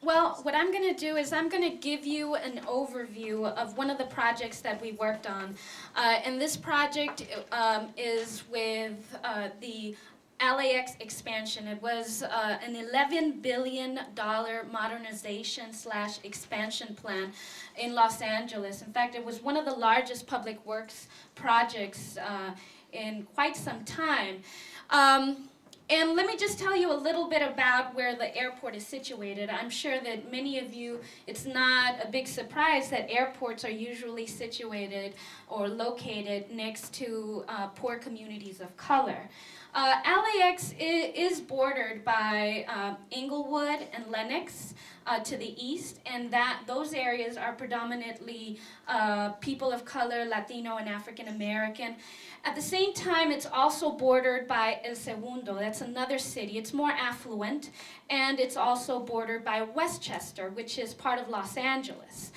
Well, what I'm going to do is I'm going to give you an overview of one of the projects that we worked on. And this project is with the LAX expansion. It was an $11 billion modernization / expansion plan in Los Angeles. In fact, it was one of the largest public works projects in quite some time. And let me just tell you a little bit about where the airport is situated. I'm sure that many of you, it's not a big surprise that airports are usually situated or located next to poor communities of color. LAX is bordered by Inglewood and Lenox to the east, and those areas are predominantly people of color, Latino and African American. At the same time, it's also bordered by El Segundo. That's another city. It's more affluent, and it's also bordered by Westchester, which is part of Los Angeles.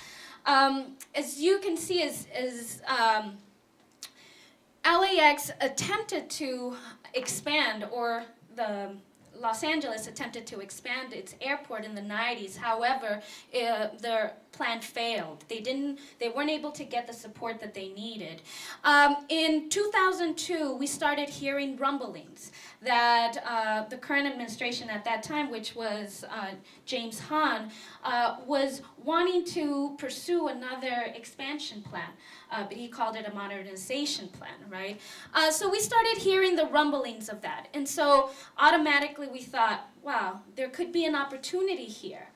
As you can see, as LAX attempted to expand, or the Los Angeles attempted to expand its airport in the 90s. However, their plan failed. They weren't able to get the support that they needed. In 2002, we started hearing rumblings that the current administration at that time, which was James Hahn, was wanting to pursue another expansion plan. But he called it a modernization plan, right? So we started hearing the rumblings of that. And so automatically we thought, wow, there could be an opportunity here.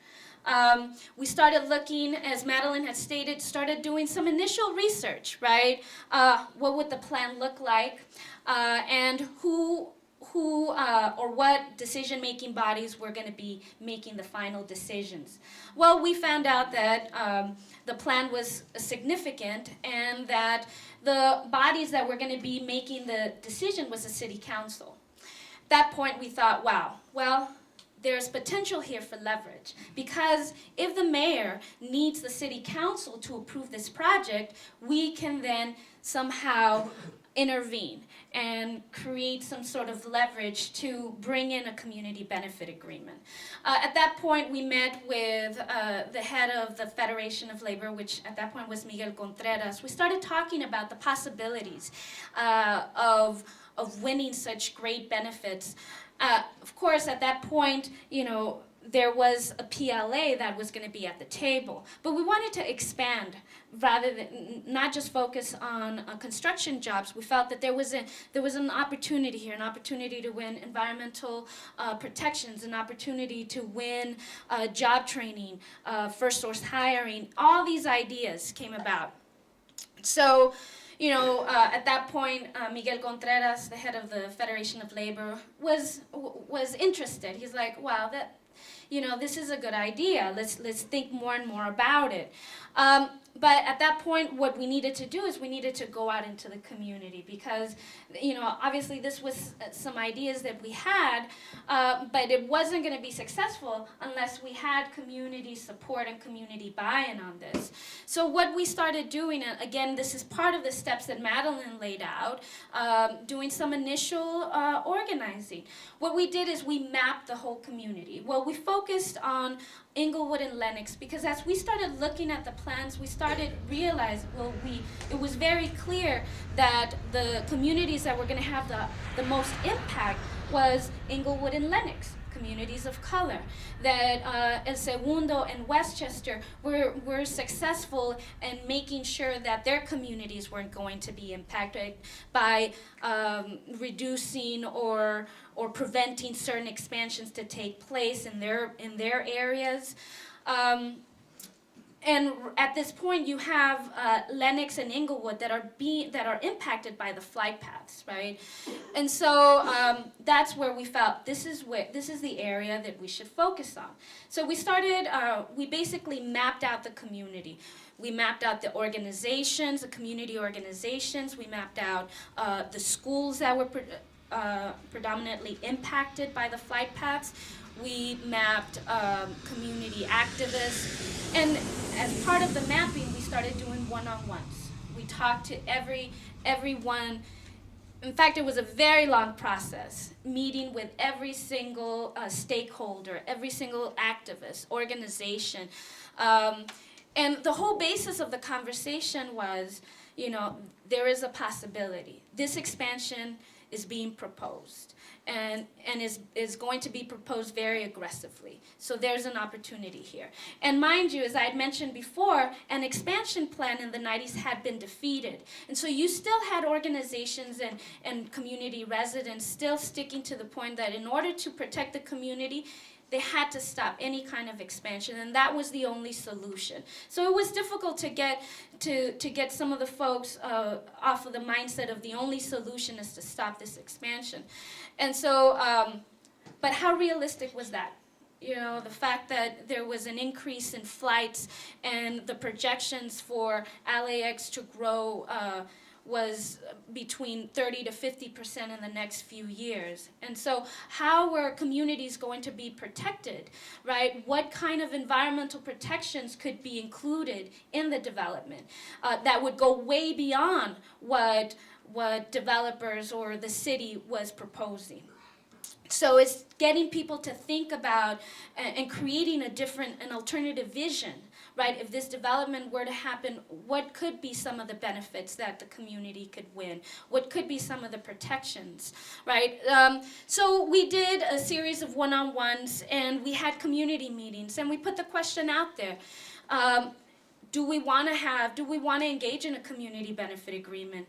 We started looking, as Madeline had stated, started doing some initial research, right? What would the plan look like? And who or what decision-making bodies were going to be making the final decisions. Well, we found out that the plan was significant, and that the bodies that were going to be making the decision was the city council. At that point, we thought, wow, well, there's potential here for leverage, because if the mayor needs the city council to approve this project, we can then somehow intervene and create some sort of leverage to bring in a community benefit agreement. At that point, we met with the head of the Federation of Labor, which at that point was Miguel Contreras. We started talking about the possibilities of winning such great benefits. Of course, at that point, there was a PLA that was going to be at the table, but we wanted to expand rather than not just focus on construction jobs. We felt that there was an opportunity here, an opportunity to win environmental protections, an opportunity to win job training, first source hiring. All these ideas came about. So, at that point, Miguel Contreras, the head of the Federation of Labor, was interested. He's like, wow, this is a good idea. Let's think more and more about it. But at that point, what we needed to do is we needed to go out into the community, because, obviously this was some ideas that we had, but it wasn't going to be successful unless we had community support and community buy-in on this. So what we started doing, and again, this is part of the steps that Madeline laid out, doing some initial organizing. What we did is we mapped the whole community. Well, we focused on Inglewood and Lenox, because as we started looking at the plans, we started realizing, it was very clear that the communities that were going to have the most impact was Inglewood and Lenox, communities of color. That El Segundo and Westchester were successful in making sure that their communities weren't going to be impacted by reducing or preventing certain expansions to take place in their areas. And at this point, you have Lenox and Inglewood that are impacted by the flight paths, right? And so that's where we felt this is the area that we should focus on. So we started. We basically mapped out the community. We mapped out the organizations, the community organizations. We mapped out the schools that were predominantly impacted by the flight paths. We mapped community activists, and as part of the mapping, we started doing one-on-ones. We talked to everyone In fact, it was a very long process, meeting with every single stakeholder, every single activist, organization. And the whole basis of the conversation was, you know, there is a possibility. This expansion is being proposed and is going to be proposed very aggressively. So there's an opportunity here. And mind you, as I had mentioned before, an expansion plan in the 90s had been defeated. And so you still had organizations and community residents still sticking to the point that in order to protect the community, they had to stop any kind of expansion, and that was the only solution. So it was difficult to get some of the folks off of the mindset of the only solution is to stop this expansion. And so, but how realistic was that? You know, the fact that there was an increase in flights and the projections for LAX to grow was between 30 to 50% in the next few years. And so how were communities going to be protected, right? What kind of environmental protections could be included in the development that would go way beyond what developers or the city was proposing? So it's getting people to think about and creating an alternative vision, right? If this development were to happen, what could be some of the benefits that the community could win? What could be some of the protections, right? So we did a series of one-on-ones, and we had community meetings, and we put the question out there. Do we want to engage in a community benefit agreement?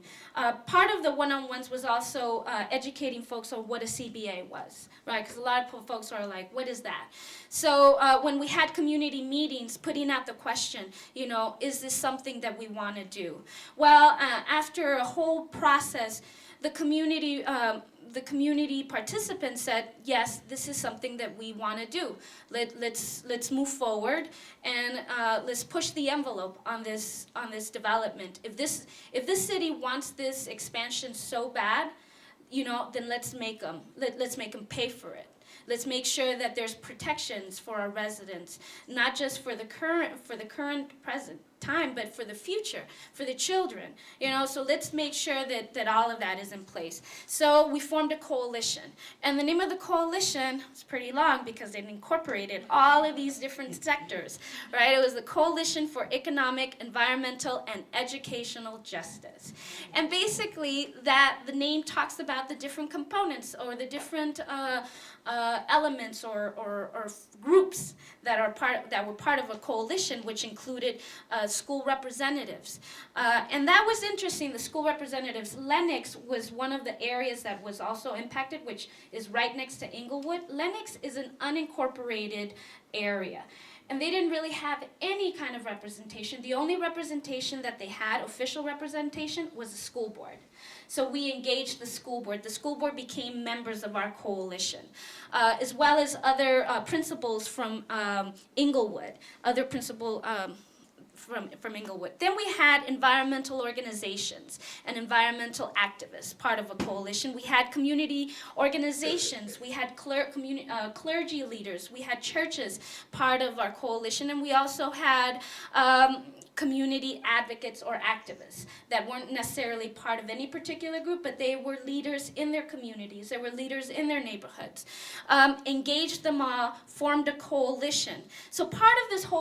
Part of the one-on-ones was also educating folks on what a CBA was, right? Because a lot of folks are like, what is that? So when we had community meetings, putting out the question, you know, is this something that we want to do? Well, after a whole process, the community participants said, yes, this is something that we want to do. Let's move forward and let's push the envelope on this development. If this city wants this expansion so bad, you know, then let's make them pay for it. Let's make sure that there's protections for our residents, not just for the current present time, but for the future, for the children. You know, so let's make sure that all of that is in place. So we formed a coalition. And the name of the coalition was pretty long because it incorporated all of these different sectors, right? It was the Coalition for Economic, Environmental, and Educational Justice. And basically the name talks about the different components or the different elements or groups that were part of a coalition, which included school representatives. And that was interesting, the school representatives. Lenox was one of the areas that was also impacted, which is right next to Inglewood. Lenox is an unincorporated area. And they didn't really have any kind of representation. The only representation that they had, official representation, was the school board. So we engaged the school board. The school board became members of our coalition, as well as other principals from Inglewood, other principal from Inglewood. Then we had environmental organizations and environmental activists, part of a coalition. We had community organizations. We had clergy leaders. We had churches, part of our coalition. And we also had community advocates or activists that weren't necessarily part of any particular group, but they were leaders in their communities. They were leaders in their neighborhoods. Engaged them all, formed a coalition. So part of this whole